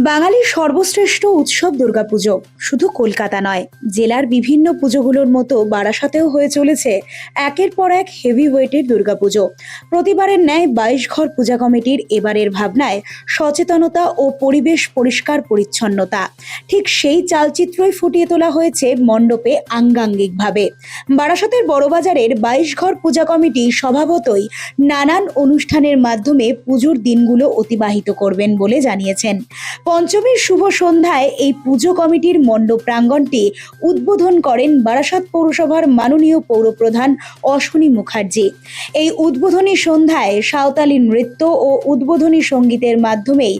বাঙালির সর্বশ্রেষ্ঠ উৎসব দুর্গাপুজো শুধু কলকাতা নয়, জেলার বিভিন্ন পুজোগুলোর মতো বারাসাতেও হয়ে চলেছে একের পর এক হেভি ওয়েটের দুর্গাপুজো। প্রতিবারের ন্যায় 22 ঘর পূজা কমিটির এবারের ভাবনায় সচেতনতা ও পরিবেশ পরিষ্কার পরিচ্ছন্নতা। ঠিক সেই চালচিত্রই ফুটিয়ে তোলা হয়েছে মণ্ডপে আঙ্গাঙ্গিকভাবে। বারাসাতের বড়বাজারের 22 ঘর পূজা কমিটি স্বভাবতই নানান অনুষ্ঠানের মাধ্যমে পুজোর দিনগুলো অতিবাহিত করবেন বলে জানিয়েছেন। পঞ্চমীর শুভ সন্ধ্যায় এই পুজো কমিটির মণ্ডপ প্রাঙ্গণটি উদ্বোধন করেন বারাসাত পৌরসভার মাননীয় পৌরপ্রধান অশ্বিনী মুখার্জি। এই উদ্বোধনী সন্ধ্যায় সাঁওতালি নৃত্য ও উদ্বোধনী সঙ্গীতের মাধ্যমেই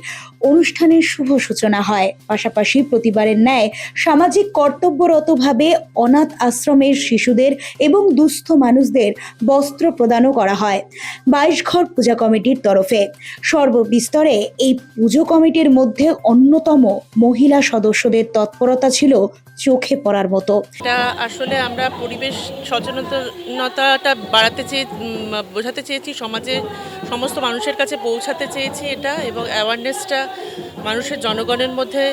অনুষ্ঠানের শুভ সূচনা হয়। পাশাপাশি প্রতিবারের ন্যায় সামাজিক কর্তব্যরতভাবে অনাথ আশ্রমের শিশুদের এবং দুস্থ মানুষদের বস্ত্র প্রদানও করা হয় 22 ঘর পূজা কমিটির তরফে। সর্ববিস্তরে এই পুজো কমিটির মধ্যে অন্যতম মহিলা সদস্যদের তৎপরতা ছিল চোখে পড়ার মতো। এটা আসলে আমরা পরিবেশ সচেতনতাটা বাড়াতে বোঝাতে চেয়েছি, সমাজে সমস্ত মানুষের কাছে পৌঁছাতে চেয়েছি এটা, এবং অ্যাওয়ারনেসটা মানুষের জনগণের মধ্যে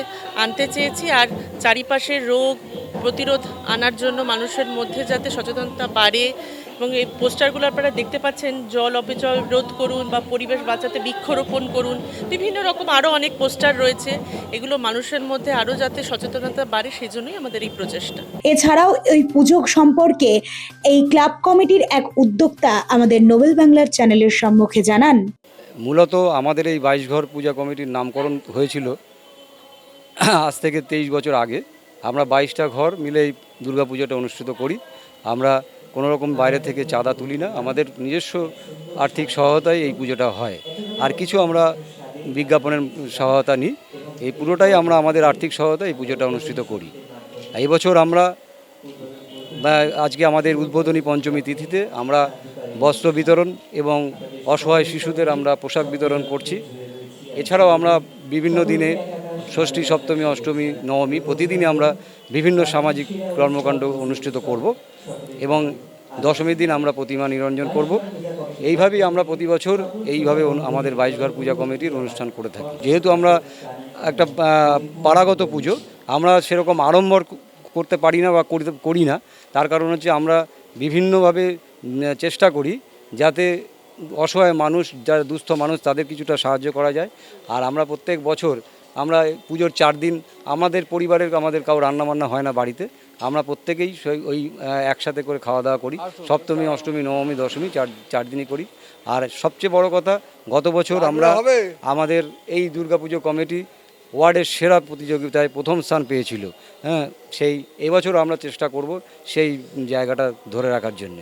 আনতে চেয়েছি। আর চারিপাশের রোগ প্রতিরোধ আনার জন্য মানুষের মধ্যে যাতে সচেতনতা বাড়ে। এবং এই পোস্টারগুলো আপনারা দেখতে পাচ্ছেন, জল অপচয় রোধ করুন বা পরিবেশ বাঁচাতে বৃক্ষরোপণ করুন, বিভিন্ন রকম আরও অনেক পোস্টার রয়েছে। এগুলো মানুষের মধ্যে আরও যাতে সচেতনতা বাড়ে, সেই জন্যই আমাদের এই প্রচেষ্টা। এছাড়াও এই পুজো সম্পর্কে এই ক্লাব কমিটির এক উদ্যোক্তা আমাদের নোবেল বাংলার চ্যানেলের সম্মুখে জানান, মূলত আমাদের এই 22 ঘর পূজা কমিটির নামকরণ হয়েছিল আজ থেকে 23 বছর আগে। আমরা 22টা ঘর মিলে এই দুর্গাপূজাটা অনুষ্ঠিত করি। আমরা কোনো রকম বাইরে থেকে চাঁদা তুলি না, আমাদের নিজস্ব আর্থিক সহায়তায় এই পুজোটা হয়। আর কিছু আমরা বিজ্ঞাপনের সহায়তা নিই। এই পুরোটাই আমরা আমাদের আর্থিক সহায়তায় এই পুজোটা অনুষ্ঠিত করি। এই বছর আমরা আজকে আমাদের উদ্বোধনী পঞ্চমী তিথিতে আমরা বস্ত্র বিতরণ এবং অসহায় শিশুদের আমরা পোশাক বিতরণ করছি। এছাড়াও আমরা বিভিন্ন দিনে ষষ্ঠী, সপ্তমী, অষ্টমী, নবমী প্রতিদিনই আমরা বিভিন্ন সামাজিক কর্মকাণ্ড অনুষ্ঠিত করব এবং দশমীর দিন আমরা প্রতিমা নিরঞ্জন করব। এইভাবেই আমরা প্রতি বছর এইভাবে আমাদের 22 ঘর পূজা কমিটির অনুষ্ঠান করে থাকি। যেহেতু আমরা একটা পাড়াগত পুজো, আমরা সেরকম আড়ম্বর করতে পারি না বা করি না। তার কারণ হচ্ছে আমরা বিভিন্নভাবে চেষ্টা করি যাতে অসহায় মানুষ, যারা দুস্থ মানুষ, তাদের কিছুটা সাহায্য করা যায়। আর আমরা প্রত্যেক বছর আমরা পুজোর 4 দিন আমাদের পরিবারের কাউ রান্নাবান্না হয় না বাড়িতে, আমরা প্রত্যেকেই ওই একসাথে করে খাওয়া দাওয়া করি। সপ্তমী, অষ্টমী, নবমী, দশমী 4 দিনই করি। আর সবচেয়ে বড় কথা, গত বছর আমরা আমাদের এই দুর্গাপুজো কমিটি ওয়ার্ডের সেরা প্রতিযোগিতায় প্রথম স্থান পেয়েছিল। সেই এবছর আমরা চেষ্টা করব সেই জায়গাটা ধরে রাখার জন্য।